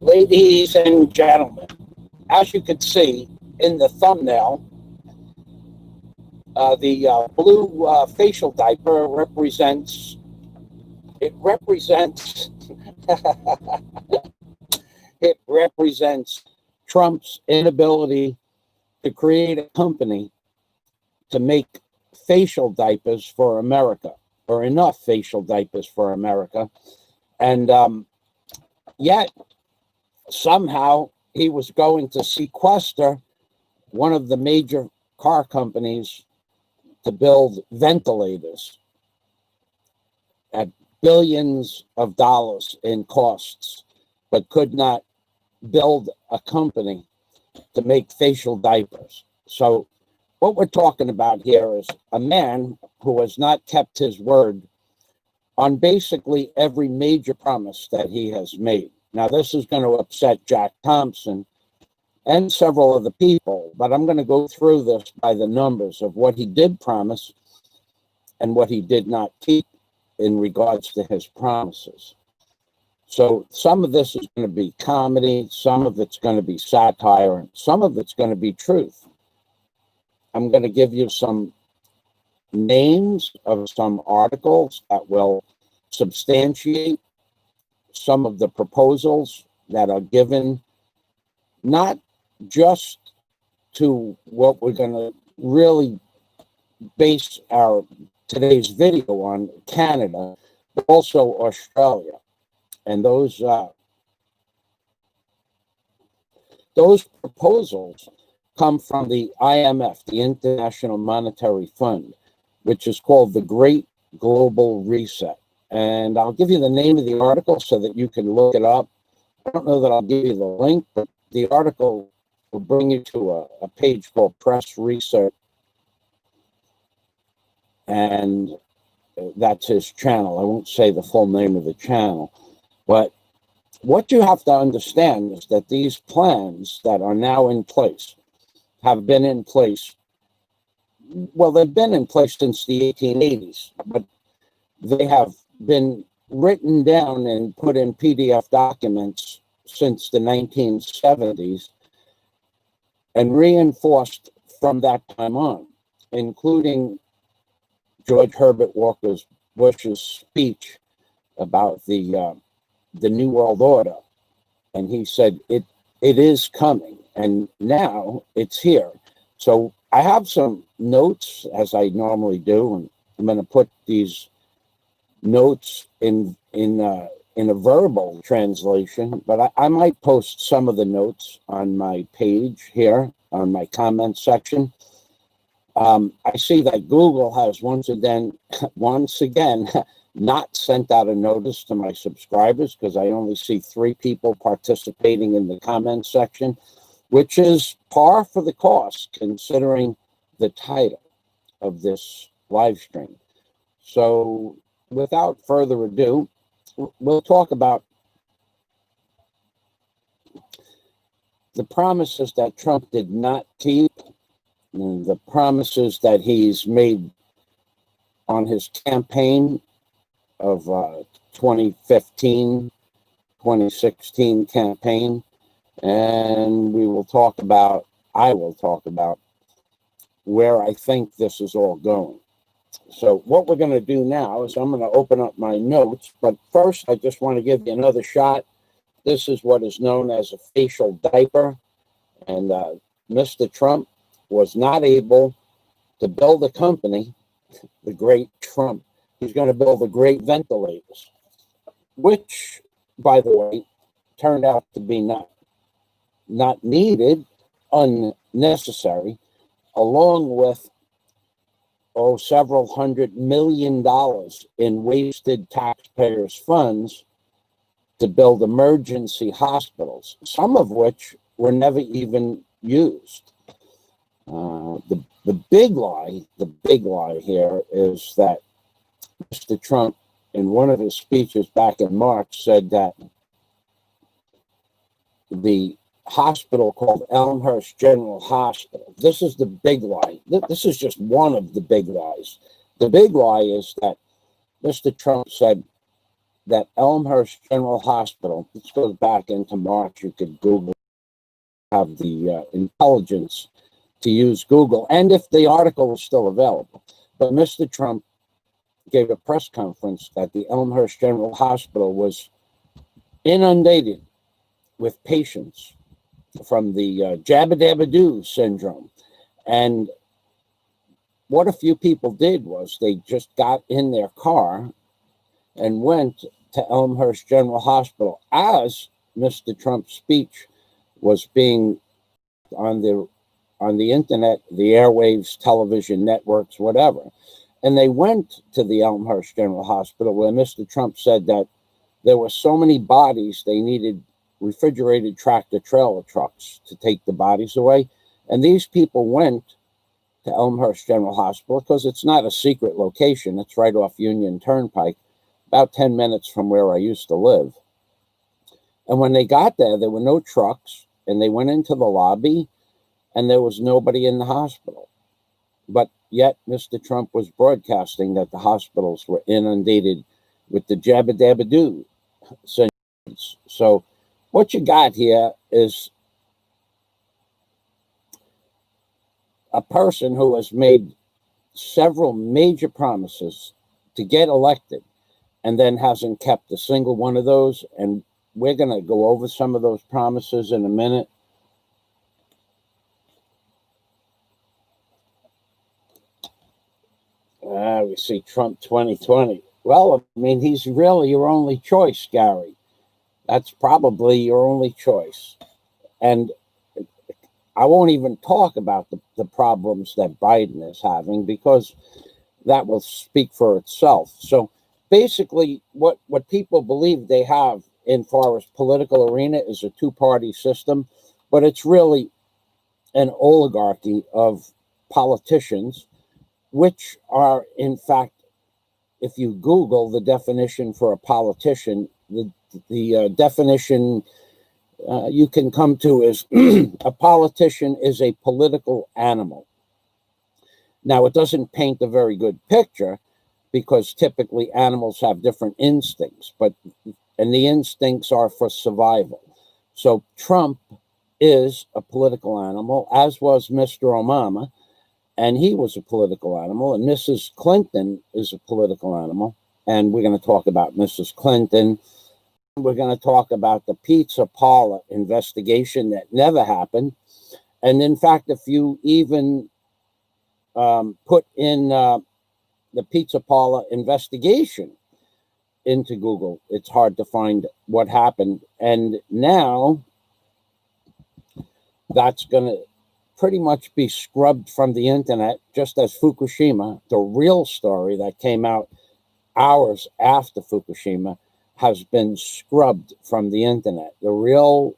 Ladies and gentlemen, as you can see in the thumbnail, the blue facial diaper represents it represents Trump's inability to create a company to make facial diapers for America, or enough facial diapers for America. And yet, somehow, he was going to sequester one of the major car companies to build ventilators at billions of dollars in costs, but could not build a company to make facial diapers. So what we're talking about here is a man who has not kept his word on basically every major promise that he has made. Now, this is going to upset Jack Thompson and several other people, but I'm going to go through this by the numbers of what he did promise and what he did not keep in regards to his promises. So some of this is going to be comedy, some of it's going to be satire, and some of it's going to be truth. I'm going to give you some names of some articles that will substantiate some of the proposals that are given, not just to what we're going to really base our today's video on, Canada, but also Australia. And those proposals come from the IMF, the International Monetary Fund, which is called the Great Global Reset. And I'll give you the name of the article so that you can look it up. I don't know that I'll give you the link, but the article will bring you to a page called Press Research. And that's his channel. I won't say the full name of the channel. But what you have to understand is that these plans that are now in place have been in place. Well, they've been in place since the 1880s, but they have been written down and put in PDF documents since the 1970s and reinforced from that time on, including George Herbert Walker Bush's speech about the New World Order. And he said, it is coming, and now it's here. So I have some notes, as I normally do, and I'm going to put these notes in a verbal translation, but I might post some of the notes on my page here, on my comment section. I see that Google has once again not sent out a notice to my subscribers, because I only see 3 people participating in the comment section, which is par for the course considering the title of this live stream. So without further ado, we'll talk about the promises that Trump did not keep, and the promises that he's made on his campaign of 2015, 2016 campaign. And I will talk about where I think this is all going. So what we're going to do now is I'm going to open up my notes, but first I just want to give you another shot. This is what is known as a facial diaper, and Mr. Trump was not able to build a company, the great Trump. He's going to build the great ventilators, which, by the way, turned out to be not needed, unnecessary, along with several $100 million in wasted taxpayers' funds to build emergency hospitals, some of which were never even used. The big lie here is that Mr. Trump, in one of his speeches back in March, said that the hospital called Elmhurst General Hospital, this is the big lie. This is just one of the big lies. The big lie is that Mr. Trump said that Elmhurst General Hospital, this goes back into March, you could Google, have the intelligence to use Google, and if the article is still available. But Mr. Trump gave a press conference that the Elmhurst General Hospital was inundated with patients from the Jabba Dabba Doo syndrome. And what a few people did was they just got in their car and went to Elmhurst General Hospital as Mr. Trump's speech was being on the internet, the airwaves, television networks, whatever. And they went to the Elmhurst General Hospital where Mr. Trump said that there were so many bodies, they needed refrigerated tractor trailer trucks to take the bodies away. And these people went to Elmhurst General Hospital because it's not a secret location. It's right off Union Turnpike, about 10 minutes from where I used to live. And when they got there were no trucks, and they went into the lobby, and there was nobody in the hospital. But yet Mr. Trump was broadcasting that the hospitals were inundated with the Jabba Dabba Doo syndromes. So what you got here is a person who has made several major promises to get elected and then hasn't kept a single one of those. And we're going to go over some of those promises in a minute. We see Trump 2020. Well, I mean, he's really your only choice, Gary. That's probably your only choice. And I won't even talk about the problems that Biden is having because that will speak for itself. So basically, what people believe they have in far as political arena is a two-party system, but it's really an oligarchy of politicians, which are, in fact, if you Google the definition for a politician, the definition you can come to is a politician is a political animal. Now, it doesn't paint a very good picture because typically animals have different instincts, and the instincts are for survival. So Trump is a political animal, as was Mr. Obama, and he was a political animal, and Mrs. Clinton is a political animal, and we're going to talk about Mrs. Clinton. We're going to talk about the pizza parlor investigation that never happened. And in fact, if you even put in the pizza parlor investigation into Google, it's hard to find what happened. And now that's going to pretty much be scrubbed from the internet, just as Fukushima, the real story that came out hours after Fukushima, has been scrubbed from the internet. The real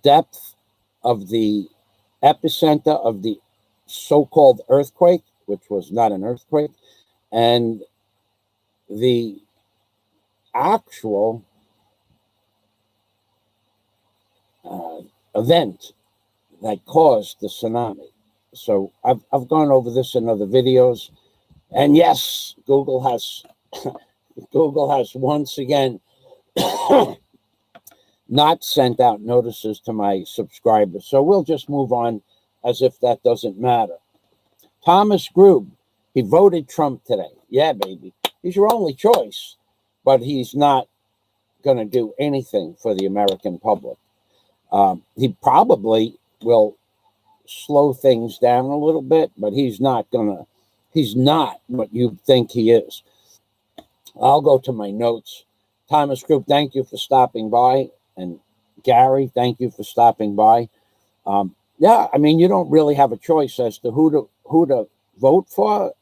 depth of the epicenter of the so-called earthquake, which was not an earthquake, and the actual event that caused the tsunami. So I've gone over this in other videos, and yes, Google has once again not sent out notices to my subscribers. So we'll just move on as if that doesn't matter. Thomas Groob, he voted Trump today. Yeah, baby. He's your only choice, but he's not going to do anything for the American public. He probably will slow things down a little bit, but he's not what you think he is. I'll go to my notes. Thomas Groob, thank you for stopping by. And Gary, thank you for stopping by. Yeah, I mean, you don't really have a choice as to who to vote for.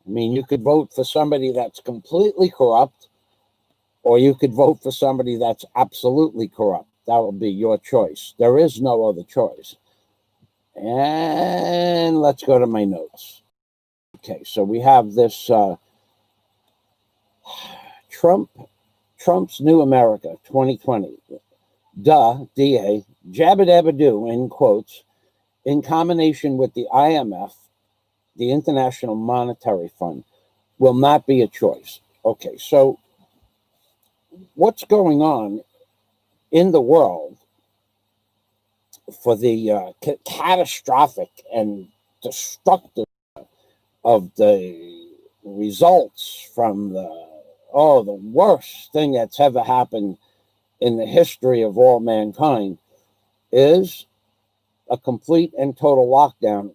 I mean, you could vote for somebody that's completely corrupt, or you could vote for somebody that's absolutely corrupt. That will be your choice. There is no other choice. And let's go to my notes. Okay, so we have this Trump's New America 2020. DA, Jabba Dabba Doo, in quotes, in combination with the IMF, the International Monetary Fund, will not be a choice. Okay, so what's going on in the world for the catastrophic and destructive of the results from the worst thing that's ever happened in the history of all mankind is a complete and total lockdown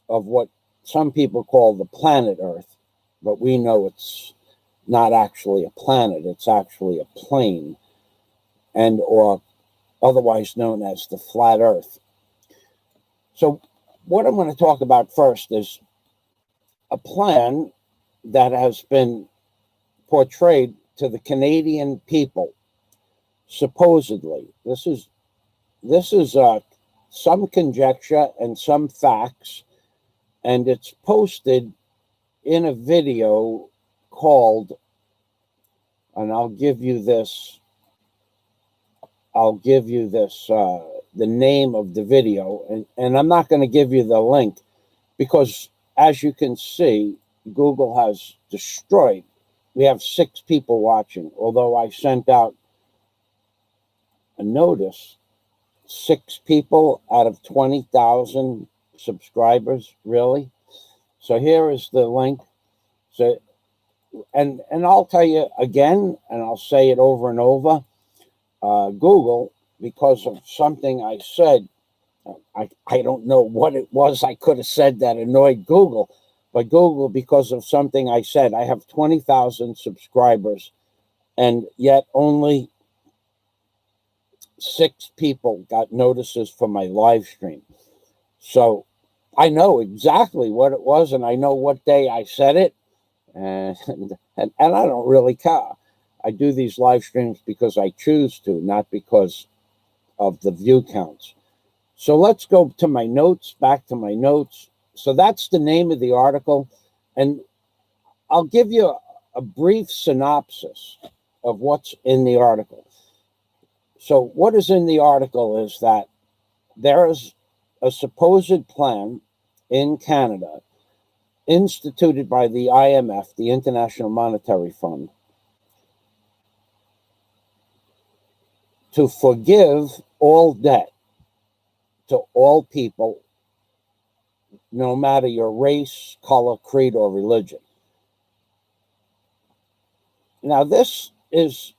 of what some people call the planet Earth, but we know it's not actually a planet, it's actually a plane, and or otherwise known as the flat Earth. So what I'm going to talk about first is a plan that has been portrayed to the Canadian people. Supposedly, this is some conjecture and some facts, and it's posted in a video called, and I'll give you this, the name of the video, and I'm not going to give you the link because, as you can see, Google has destroyed. We have 6 people watching, although I sent out a notice. 6 people out of 20,000 subscribers, really? So here is the link. So, and I'll tell you again, and I'll say it over and over, Google, because of something I said, I don't know what it was I could have said that annoyed Google, but Google, because of something I said, I have 20,000 subscribers, and yet only 6 people got notices for my live stream. So I know exactly what it was, and I know what day I said it, and I don't really care. I do these live streams because I choose to, not because of the view counts. So let's go to my notes, back to my notes. So that's the name of the article, and I'll give you a brief synopsis of what's in the article. So what is in the article is that there is a supposed plan in Canada instituted by the IMF, the International Monetary Fund, to forgive all debt to all people, no matter your race, color, creed, or religion. Now, this was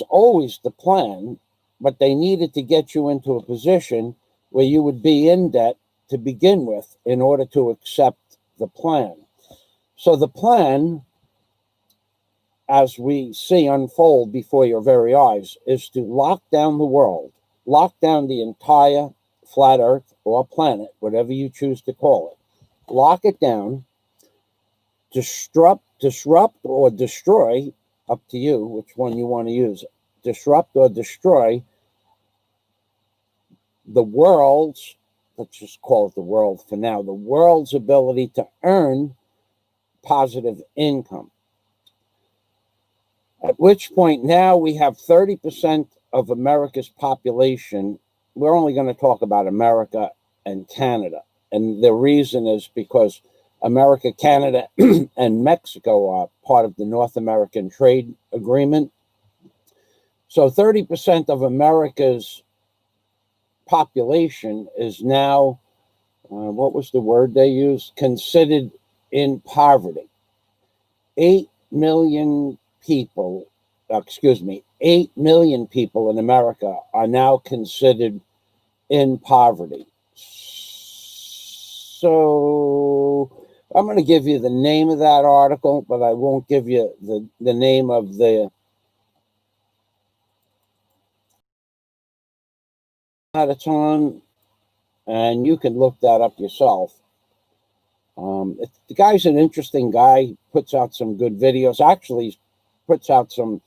always the plan, but they needed to get you into a position where you would be in debt to begin with in order to accept the plan. So the plan, as we see unfold before your very eyes, is to lock down the world, lock down the entire flat Earth or planet, whatever you choose to call it, lock it down, disrupt or destroy, up to you which one you want to use, disrupt or destroy the world's, let's just call it the world for now, the world's ability to earn positive income. At which point now we have 30% of America's population. We're only going to talk about America and Canada. And the reason is because America, Canada, and Mexico are part of the North American Trade Agreement. So 30% of America's population is now, what was the word they used? Considered in poverty. 8 million people, 8 million people in America are now considered in poverty. So I'm going to give you the name of that article, but I won't give you the name of the that it's on, and you can look that up yourself. The guy's an interesting guy. He puts out some good videos. Actually, he puts out some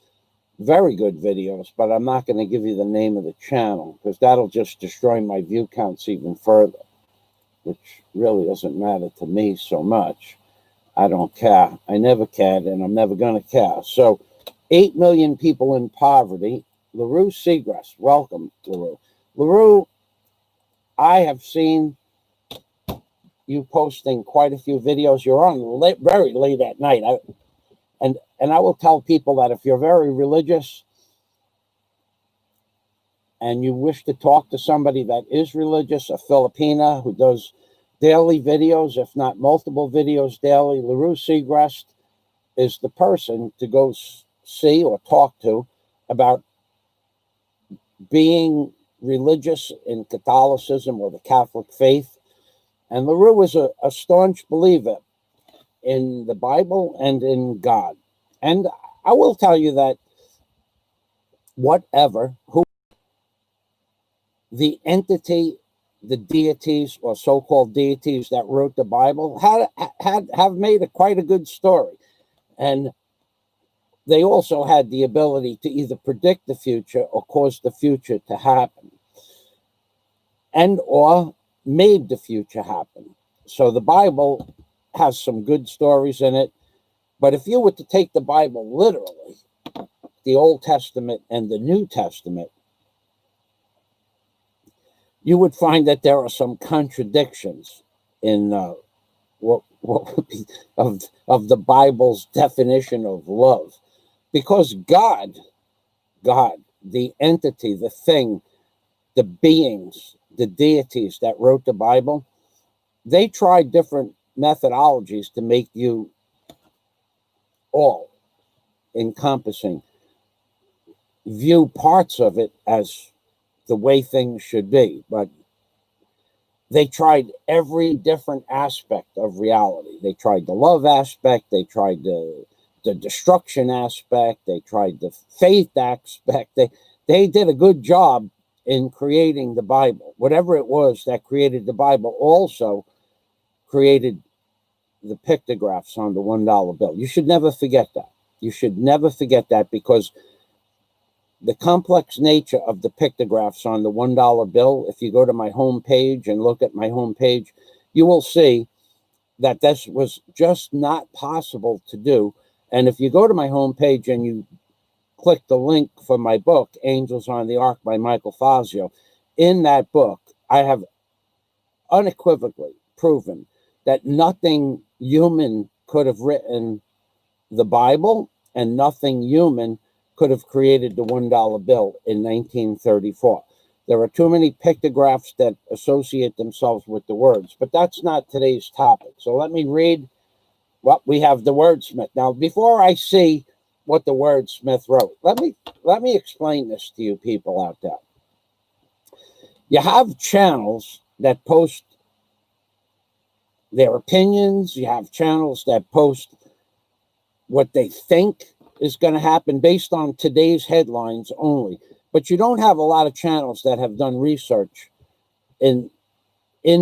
very good videos, but I'm not going to give you the name of the channel because that'll just destroy my view counts even further, which really doesn't matter to me so much. I don't care. I never cared, and I'm never going to care. So 8 million people in poverty. LaRue Seagrass. Welcome, LaRue. LaRue, I have seen you posting quite a few videos. You're on very late at night. And I will tell people that if you're very religious and you wish to talk to somebody that is religious, a Filipina who does daily videos, if not multiple videos daily, LaRue Segrest is the person to go see or talk to about being religious in Catholicism or the Catholic faith. And LaRue is a staunch believer in the Bible and in God. And I will tell you that who the entity, the deities or so-called deities that wrote the Bible have made quite a good story. And they also had the ability to either predict the future or cause the future to happen, and or made the future happen. So the Bible has some good stories in it. But if you were to take the Bible literally, the Old Testament and the New Testament, you would find that there are some contradictions in what would be of the Bible's definition of love. Because God, the entity, the thing, the beings, the deities that wrote the Bible, they tried different methodologies to make you all encompassing, view parts of it as the way things should be. But they tried every different aspect of reality. They tried the love aspect, they tried the destruction aspect, they tried the faith aspect. They did a good job in creating the Bible. Whatever it was that created the Bible also created the pictographs on the $1 bill. You should never forget that. You should never forget that, because the complex nature of the pictographs on the $1 bill, if you go to my homepage and look at my homepage, you will see that this was just not possible to do. And if you go to my homepage and you click the link for my book, Angels on the Ark by Michael Fazio, in that book, I have unequivocally proven that nothing human could have written the Bible, and nothing human could have created the $1 bill in 1934. There are too many pictographs that associate themselves with the words, but that's not today's topic. So let me read what we have, the wordsmith. Now, before I see what the wordsmith wrote, let me explain this to you people out there. You have channels that post their opinions. You have channels that post what they think is going to happen based on today's headlines only. But you don't have a lot of channels that have done research in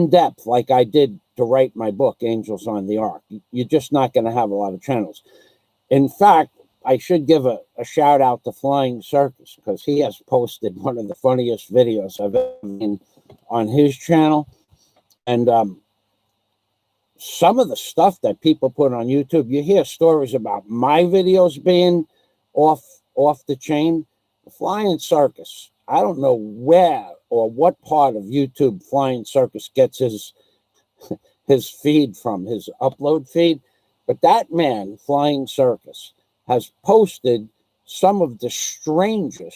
depth like I did to write my book, Angels on the Ark. You're just not going to have a lot of channels. In fact, I should give a shout out to Flying Circus, because he has posted one of the funniest videos I've ever seen on his channel. And some of the stuff that people put on YouTube, you hear stories about my videos being off the chain. Flying Circus, I don't know where or what part of YouTube Flying Circus gets his feed from, his upload feed, but that man, Flying Circus, has posted some of the strangest